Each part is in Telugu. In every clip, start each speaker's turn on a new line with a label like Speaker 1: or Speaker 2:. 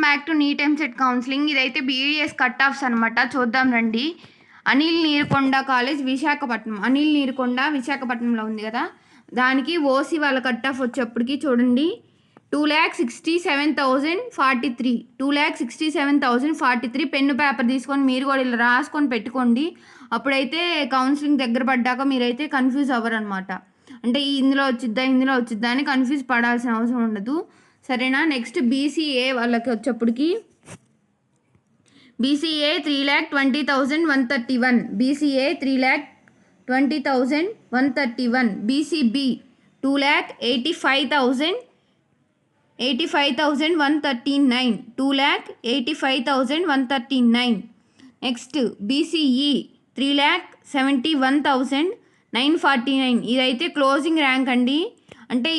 Speaker 1: Back to NEET EAMCET counselling. ఇదైతే బీఈఎస్ కట్ ఆఫ్స్ అనమాట. చూద్దాం రండి. అనిల్ నీరుకొండ కాలేజ్ విశాఖపట్నం. అనిల్ నీరుకొండ విశాఖపట్నంలో ఉంది కదా, దానికి ఓసీ వాళ్ళ కట్ ఆఫ్ వచ్చేప్పటికి చూడండి 2,67,043. 2,67,043. పెన్ను పేపర్ తీసుకొని మీరు కూడా ఇలా రాసుకొని పెట్టుకోండి. అప్పుడైతే కౌన్సిలింగ్ దగ్గర పడ్డాక మీరైతే కన్ఫ్యూజ్ అవ్వరు అనమాట. అంటే ఇందులో వచ్చిద్దా అని కన్ఫ్యూజ్ పడాల్సిన అవసరం ఉండదు, సరేనా. నెక్స్ట్ బీసీఏ వాళ్ళకి వచ్చేప్పటికి BCA 3,20,131. BCA 3,20,131. BCB 2,85,139. 2,85,139. Next BCE 3,71,949. ఇదైతే క్లోజింగ్ ర్యాంక్ అండి. అంటే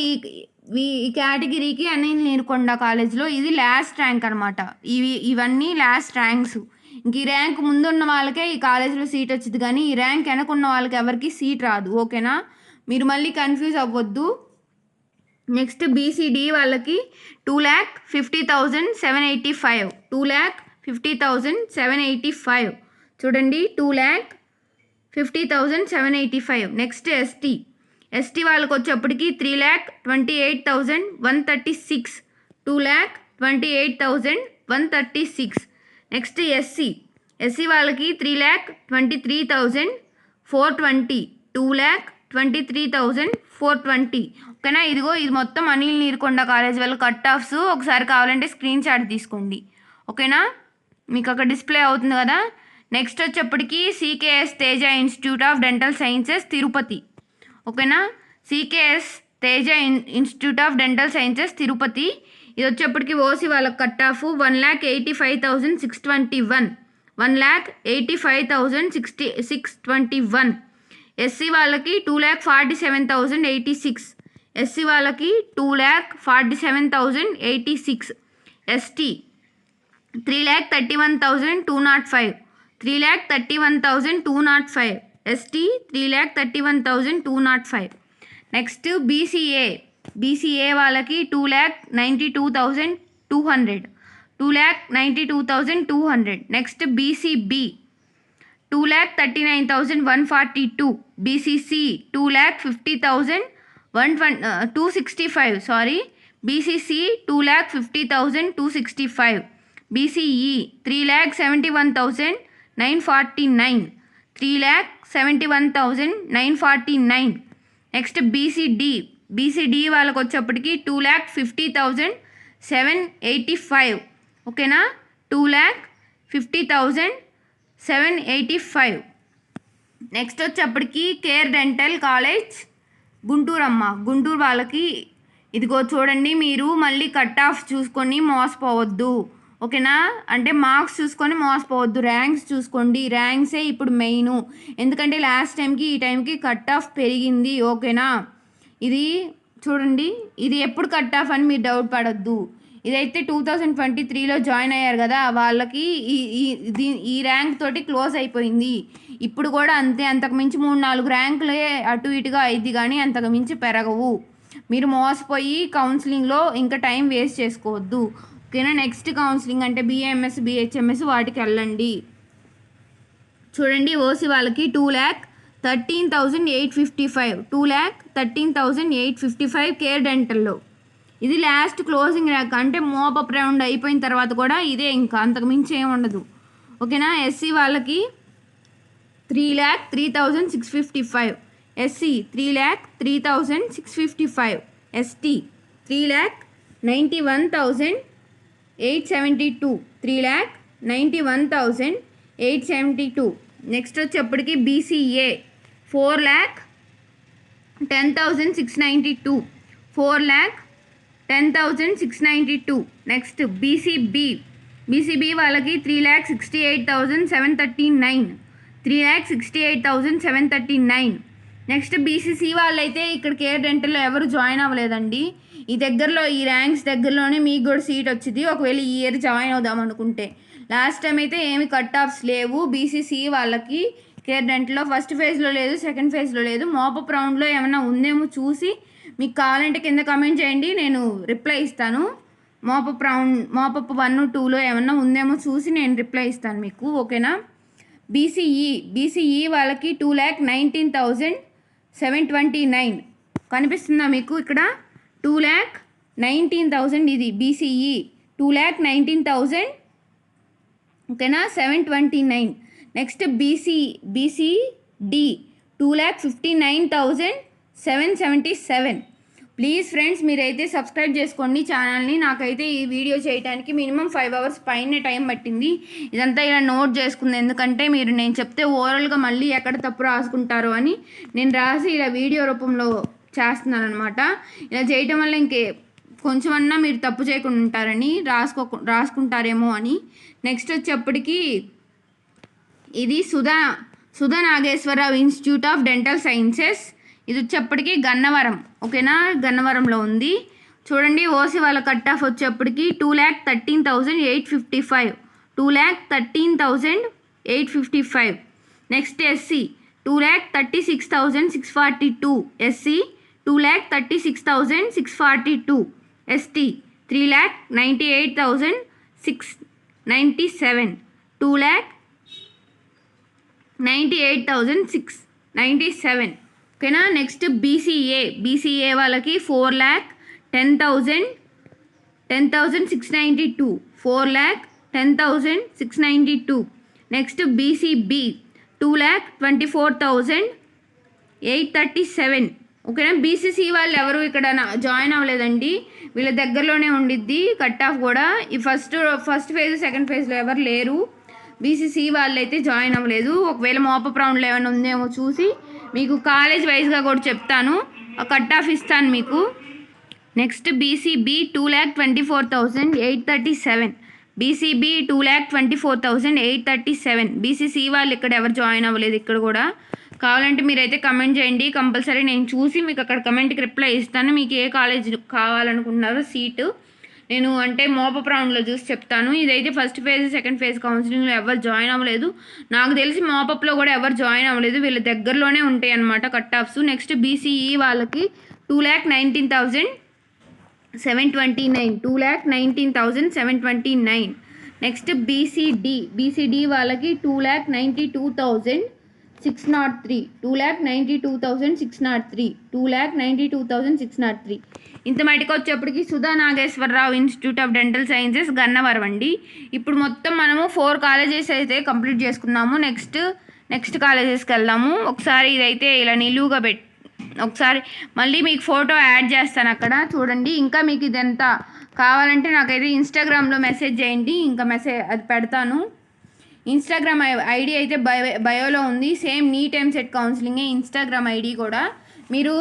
Speaker 1: ఈ కేటగిరీకి అనిల్ నీరుకొండ కాలేజ్లో ఇది లాస్ట్ ర్యాంక్ అనమాట. ఇవన్నీ లాస్ట్ ర్యాంక్స్. ఇంక ఈ ర్యాంక్ ముందున్న వాళ్ళకే ఈ కాలేజ్లో సీట్ వచ్చింది, కానీ ఈ ర్యాంక్ వెనకున్న వాళ్ళకి ఎవరికి సీట్ రాదు, ఓకేనా. మీరు మళ్ళీ కన్ఫ్యూజ్ అవ్వద్దు. నెక్స్ట్ బీసీడీ వాళ్ళకి 2,50,785. 2,50,785 చూడండి, 2,50,785. నెక్స్ట్ ఎస్టీ వాళ్ళకి వచ్చేప్పటికి 3,28,136. 2,28,136. నెక్స్ట్ ఎస్సీ వాళ్ళకి 3,23,420. 2,23,420. ఓకేనా. ఇది మొత్తం అనిల్ నీరుకొండ కాలేజ్ వాళ్ళ కట్ ఆఫ్స్. ఒకసారి కావాలంటే స్క్రీన్ షాట్ తీసుకోండి, ఓకేనా. మీకు అక్కడ డిస్ప్లే అవుతుంది కదా. నెక్స్ట్ వచ్చేప్పటికి CKS Teja institute of dental sciences Tirupati, ఓకేనా. CKS Teja institute of dental sciences Tirupati. ఇది వచ్చేప్పటికి ఓసీ వాళ్ళకి కట్ ఆఫ్ 1,85,621. 1,85,621. ఎస్సీ వాళ్ళకి 2,47,086. ఎస్సీ వాళ్ళకి 2,47,086. ఎస్టీ 3,31,205. 3,31,205. ఎస్టీ 3,31,205. నెక్స్ట్ బీసీఏ వాళ్ళకి 2,92,200. 2,92,200. Next BCB 2,39,142. BCC 2,50,265. Sorry, BCC 2,50,265. BCE 3,71,949. 3,71,949. Next BCD వాళ్ళకి వచ్చేప్పటికి 2,50,785. ఓకేనా. 2,50,785. నెక్స్ట్ వచ్చేప్పటికి కేర్ డెంటల్ కాలేజ్ గుంటూరు వాళ్ళకి ఇదిగో చూడండి. మీరు మళ్ళీ కట్ ఆఫ్ చూసుకొని మోసపోవద్దు, ఓకేనా. అంటే మార్క్స్ చూసుకొని మోసపోవద్దు, ర్యాంక్స్ చూసుకోండి. ర్యాంక్సే ఇప్పుడు మెయిన్, ఎందుకంటే లాస్ట్ టైంకి ఈ టైంకి కట్ ఆఫ్ పెరిగింది, ఓకేనా. ఇది చూడండి, ఇది ఎప్పుడు కట్ ఆఫ్ అని మీరు డౌట్ పడద్దు. ఇదైతే 2023లో జాయిన్ అయ్యారు కదా, వాళ్ళకి ఈ ర్యాంక్ తోటి క్లోజ్ అయిపోయింది. ఇప్పుడు కూడా అంతే, అంతకుమించి 3-4 ర్యాంకులే అటు ఇటుగా అయింది, కానీ అంతకు మించి పెరగవు. మీరు మోసపోయి కౌన్సిలింగ్లో ఇంకా టైం వేస్ట్ చేసుకోవద్దు, ఓకేనా. నెక్స్ట్ కౌన్సిలింగ్ అంటే బిఏఎంఎస్ బిహెచ్ఎంఎస్ వాటికి వెళ్ళండి. చూడండి, ఓసీ వాళ్ళకి 2,13,855. 2,13,855 కేర్ డెంటల్లో. ఇది లాస్ట్ క్లోజింగ్ ర్యాంక్, అంటే మోపప్ రౌండ్ అయిపోయిన తర్వాత కూడా ఇదే, ఇంకా అంతకు మించి ఏమి ఉండదు, ఓకేనా. ఎస్సీ వాళ్ళకి 3,03,655. ఎస్సీ 3,03,655. ఎస్టీ 3,91,872. 3,91,872. నెక్స్ట్ వచ్చేప్పటికి బీసీఏ 4,10,692. 4,10,692. నెక్స్ట్ బీసీబీ వాళ్ళకి 3,68,739. 3,68,739. నెక్స్ట్ బీసీసీ వాళ్ళైతే ఇక్కడ కేర్ డెంటల్లో ఎవరు జాయిన్ అవ్వలేదండి. ఈ ర్యాంక్స్ దగ్గరలోనే మీకు కూడా సీట్ వచ్చింది, ఒకవేళ ఈ ఇయర్ జాయిన్ అవుదాం అనుకుంటే. లాస్ట్ టైం అయితే ఏమి కట్ ఆఫ్స్ లేవు బీసీసీ వాళ్ళకి కేర్ డెంటల్లో. ఫస్ట్ ఫేజ్లో లేదు, సెకండ్ ఫేజ్లో లేదు. మోపప్ రౌండ్లో ఏమైనా ఉందేమో చూసి మీకు కావాలంటే కింద కామెంట్ చేయండి, నేను రిప్లై ఇస్తాను, మోపప్ 1, 2లో ఏమన్నా ఉందేమో చూసి నేను రిప్లై ఇస్తాను మీకు, ఓకేనా. బీసీఈ వాళ్ళకి 2,19,729 కనిపిస్తుందా మీకు ఇక్కడ? 2,19,000 ఇది బీసీఈ 2,19,000, ఓకేనా, 729. Next BCD 2,59,777. ప్లీజ్ ఫ్రెండ్స్ మీరైతే సబ్స్క్రైబ్ చేసుకోండి ఛానల్ని. నాకైతే ఈ వీడియో చేయడానికి మినిమం 5 అవర్స్ పైన టైం పట్టింది. ఇదంతా ఇలా నోట్ చేసుకుంది, ఎందుకంటే మీరు నేను చెప్తే ఓరల్గా మళ్ళీ ఎక్కడ తప్పు రాసుకుంటారో అని నేను రాసి ఇలా వీడియో రూపంలో చేస్తున్నాను అనమాట. ఇలా చేయటం వల్ల కొంచెమన్నా మీరు తప్పు చేయకుండా ఉంటారని, రాసుకుంటారేమో అని. నెక్స్ట్ వచ్చేప్పటికి ఇది Sudha Nageswararao institute of dental sciences. ఇది వచ్చేప్పటికి గన్నవరం, ఓకేనా, గన్నవరంలో ఉంది. చూడండి ఓసీ వాళ్ళ కట్ ఆఫ్ వచ్చేప్పటికి 2,13,855, 2,13,855. నెక్స్ట్ ఎస్సీ 2,36,642, ఎస్సీ 2,36,642, ఎస్టీ 3,98,697, 2,98,697, ఓకేనా. నెక్స్ట్ బీసీఏ వాళ్ళకి 4,10,692, 4,10,692. నెక్స్ట్ బీసీబీ 2,24,837, ఓకేనా. బీసీసీ వాళ్ళు ఎవరు ఇక్కడ జాయిన్ అవ్వలేదండి, వీళ్ళ దగ్గరలోనే ఉండిద్ది కట్ ఆఫ్ కూడా. ఈ ఫస్ట్ ఫేజ్ సెకండ్ ఫేజ్లో ఎవరు లేరు. బీసీసీ వాళ్ళు అయితే జాయిన్ అవ్వలేదు. ఒకవేళ మోపప్ రౌండ్లో ఏమైనా ఉందేమో చూసి మీకు కాలేజ్ వైజ్గా కూడా చెప్తాను, కట్ ఆఫ్ ఇస్తాను మీకు. Next BCB 2,24,837, BCB 2,24,837. బీసీసీ వాళ్ళు ఇక్కడ ఎవరు జాయిన్ అవ్వలేదు ఇక్కడ కూడా. కావాలంటే మీరైతే కమెంట్ చేయండి, కంపల్సరీ నేను చూసి మీకు అక్కడ కమెంట్కి రిప్లై ఇస్తాను. మీకు ఏ కాలేజ్ కావాలనుకుంటున్నారో సీటు నేను అంటే మోపప్ రౌండ్లో చూసి చెప్తాను. ఇదైతే ఫస్ట్ ఫేజ్ సెకండ్ ఫేజ్ కౌన్సిలింగ్లో ఎవరు జాయిన్ అవ్వలేదు. నాకు తెలిసి మోపప్లో కూడా ఎవరు జాయిన్ అవ్వలేదు, వీళ్ళ దగ్గరలోనే ఉంటాయి అన్నమాట కట్ ఆఫ్స్. నెక్స్ట్ బీసీఈ వాళ్ళకి 2,19,729, 2,19,729. నెక్స్ట్ బీసీడీ వాళ్ళకి 2,92,603, 2,92,603, 2,92,603. ఇంత మటుకు వచ్చేప్పటికి Sudha Nageswararao institute of dental sciences Gannavaram అండి. ఇప్పుడు మొత్తం మనము 4 కాలేజెస్ అయితే కంప్లీట్ చేసుకున్నాము. నెక్స్ట్ కాలేజెస్కి వెళ్దాము. ఒకసారి ఇదైతే ఇలా నిలువుగా ఒకసారి మళ్ళీ మీకు ఫోటో యాడ్ చేస్తాను అక్కడ చూడండి. ఇంకా మీకు ఇదంతా కావాలంటే నాకైతే ఇన్స్టాగ్రామ్లో మెసేజ్ చేయండి, ఇంకా అది పెడతాను. ఇన్స్టాగ్రామ్ ఐడి అయితే బయోలో ఉంది, సేమ్ నీట్ ఎంసెట్ కౌన్సిలింగే ఇన్స్టాగ్రామ్ ఐడి కూడా. మీరు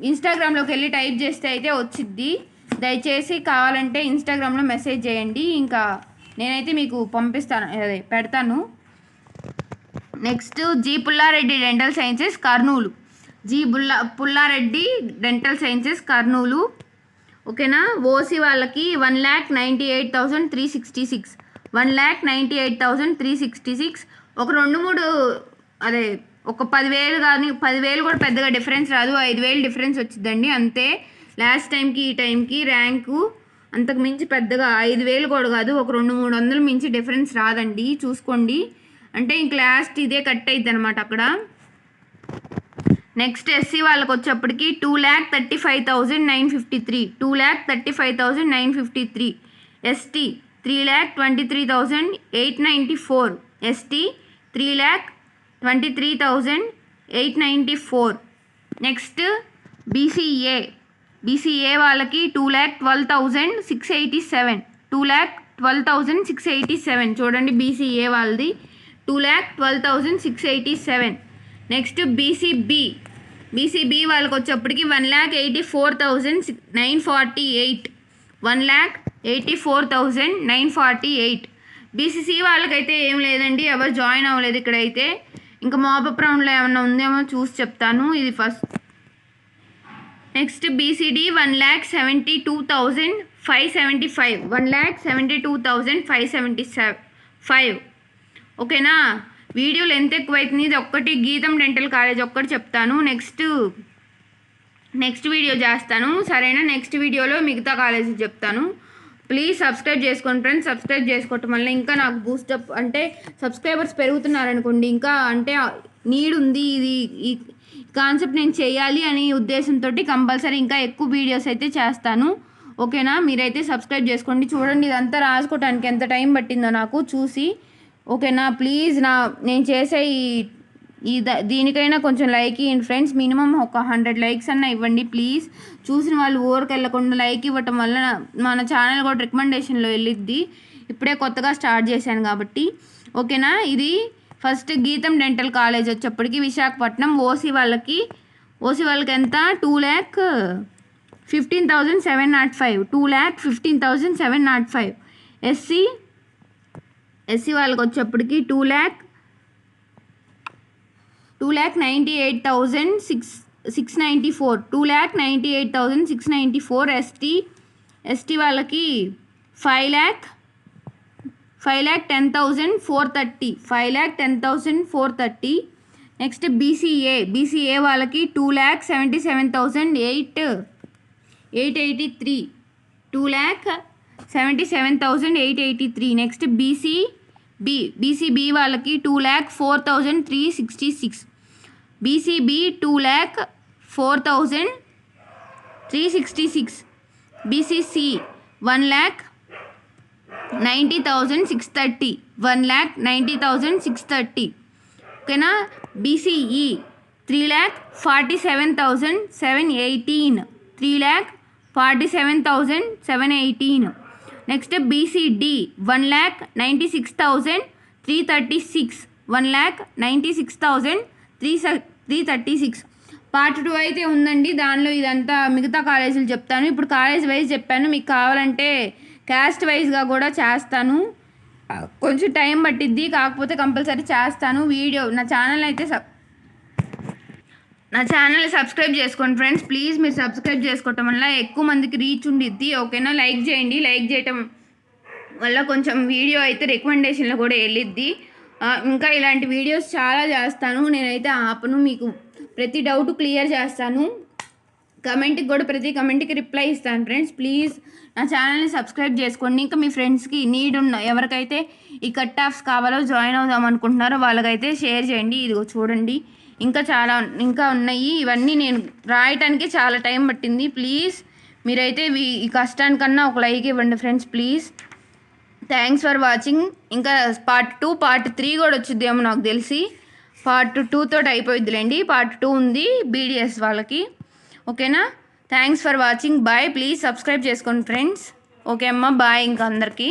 Speaker 1: ఇన్స్టాగ్రామ్లోకి వెళ్ళి టైప్ చేస్తే అయితే వచ్చిద్ది. దయచేసి కావాలంటే ఇన్స్టాగ్రామ్లో మెసేజ్ చేయండి, ఇంకా నేనైతే మీకు పంపిస్తాను, అదే పెడతాను. Next G Pullareddy dental sciences Kurnool, Pullareddy dental sciences Kurnool, ఓకేనా. ఓసీ వాళ్ళకి 1,98,366, 1,98,366. ఒక 2-3 అదే ఒక 10,000 కానీ 10,000 కూడా పెద్దగా డిఫరెన్స్ రాదు, 5,000 డిఫరెన్స్ వచ్చిందండి అంతే. లాస్ట్ టైంకి ఈ టైంకి ర్యాంకు అంతకు మించి పెద్దగా 5,000 కూడా కాదు, ఒక 200-300 మించి డిఫరెన్స్ రాదండి, చూసుకోండి. అంటే ఇంక లాస్ట్ ఇదే కట్ అయిద్ది అనమాట అక్కడ. నెక్స్ట్ ఎస్సీ వాళ్ళకి వచ్చేప్పటికి 2,35,953, 2,35,953. ST 3,23,894, ST 3,23,894. నెక్స్ట్ బీసీఏ వాళ్ళకి 2,12,687, 2,12,687. చూడండి బీసీఏ వాళ్ళది 2,12,687. నెక్స్ట్ బీసీబీ వాళ్ళకి వచ్చేప్పటికి 1,84,948, 1,84,948. బీసీసీ వాళ్ళకైతే ఏం లేదండి, ఎవరు జాయిన్ అవ్వలేదు ఇక్కడైతే. ఇంకా మోపప్ రౌండ్లో ఏమన్నా ఉందేమో చూసి చెప్తాను, ఇది ఫస్ట్. Next BCD 1,72,575, 1,72,575. ఓకేనా. వీడియో లెంత్ ఎక్కువైతుంది, ఇది ఒక్కటి గీతం డెంటల్ కాలేజ్ ఒక్కటి చెప్తాను, నెక్స్ట్ వీడియో చేస్తాను సరేనా. నెక్స్ట్ వీడియోలో మిగతా కాలేజీ చెప్తాను. ప్లీజ్ సబ్స్క్రైబ్ చేసుకోండి ఫ్రెండ్స్. సబ్స్క్రైబ్ చేసుకోవటం వల్ల ఇంకా నాకు బూస్టప్ అంటే సబ్స్క్రైబర్స్ పెరుగుతున్నారనుకోండి, ఇంకా అంటే నీడ్ ఉంది ఇది ఈ కాన్సెప్ట్ నేను చేయాలి అనే ఉద్దేశంతో కంపల్సరీ ఇంకా ఎక్కువ వీడియోస్ అయితే చేస్తాను. ఓకేనా, మీరైతే సబ్స్క్రైబ్ చేసుకోండి. చూడండి ఇదంతా రాసుకోవడానికి ఎంత టైం పట్టిందో నాకు చూసి. ఓకేనా, ప్లీజ్ నేను చేసే దీనికైనా కొంచెం లైక్ ఇవ్వండి ఫ్రెండ్స్. మినిమం ఒక 100 లైక్స్ అన్న ఇవ్వండి ప్లీజ్. చూసిన వాళ్ళు ఊరికి వెళ్ళకుండా లైక్ ఇవ్వటం వల్ల మన ఛానల్ కూడా రికమెండేషన్లో వెళ్ళిద్ది. ఇప్పుడే కొత్తగా స్టార్ట్ చేశాను కాబట్టి. ఓకేనా, ఇది ఫస్ట్ గీతం డెంటల్ కాలేజ్ వచ్చేప్పటికి విశాఖపట్నం. ఓసీ వాళ్ళకి ఎంత 2,15,705 2,15,705. ఎస్సీ వాళ్ళకి వచ్చేప్పటికి 2,98,694 2,98,694. ఎస్టీ వాళ్ళకి 5,10,430 5,10,430. నెక్స్ట్ బీసీఏ వాళ్ళకి 2,77,883 2,77,883. నెక్స్ట్ బీసీబీ వాళ్ళకి 2,04,366 బీసీబీ 2,04,366. బీసీసీ 1,90,630 1,90,630. ఓకేనా, బీసీఈ 3,47,718 3,47,718. Next BCD 1,96,336 1,96,336. పార్ట్ 2 అయితే ఉందండి, దానిలో ఇదంతా మిగతా కాలేజీలు చెప్తాను. ఇప్పుడు కాలేజ్ వైజ్ చెప్పాను, మీకు కావాలంటే క్యాస్ట్ వైజ్గా కూడా చేస్తాను. కొంచెం టైం పట్టిద్ది, కాకపోతే కంపల్సరీ చేస్తాను వీడియో. నా ఛానల్ సబ్స్క్రైబ్ చేసుకోండి ఫ్రెండ్స్ ప్లీజ్. మీరు సబ్స్క్రైబ్ చేసుకోవటం వల్ల ఎక్కువ మందికి రీచ్ ఉండిద్ది. ఓకేనా, లైక్ చేయండి. లైక్ చేయటం వల్ల కొంచెం వీడియో అయితే రికమెండేషన్లో కూడా వెళ్ళిద్ది. ఇంకా ఇలాంటి వీడియోస్ చాలా చేస్తాను నేనైతే ఆపను. మీకు ప్రతి డౌట్ క్లియర్ చేస్తాను. కమెంట్కి కూడా ప్రతి కమెంట్కి రిప్లై ఇస్తాను ఫ్రెండ్స్. ప్లీజ్ నా ఛానల్ని సబ్స్క్రైబ్ చేసుకోండి. ఇంకా మీ ఫ్రెండ్స్కి నీడ్ ఉన్న ఎవరికైతే ఈ కట్ ఆఫ్స్ కావాలో జాయిన్ అవుదాం అనుకుంటున్నారో వాళ్ళకైతే షేర్ చేయండి. ఇదిగో చూడండి ఇంకా ఉన్నాయి. ఇవన్నీ నేను రాయటానికి చాలా టైం పట్టింది. ప్లీజ్ మీరైతే ఈ కష్టానికన్నా ఒక లైక్ ఇవ్వండి friends please. Thanks for watching. ఇంకా పార్ట్ 2 పార్ట్ 3 కూడా వచ్చిద్దేమో నాకు తెలిసి. పార్ట్ 2 తోటి అయిపోయిద్దిలేండి. పార్ట్ 2 ఉంది బీడిఎస్ వాళ్ళకి. ఓకేనా, thanks for watching. Bye. Please subscribe చేసుకోండి ఫ్రెండ్స్. ఓకే అమ్మ, బాయ్ ఇంకా అందరికీ.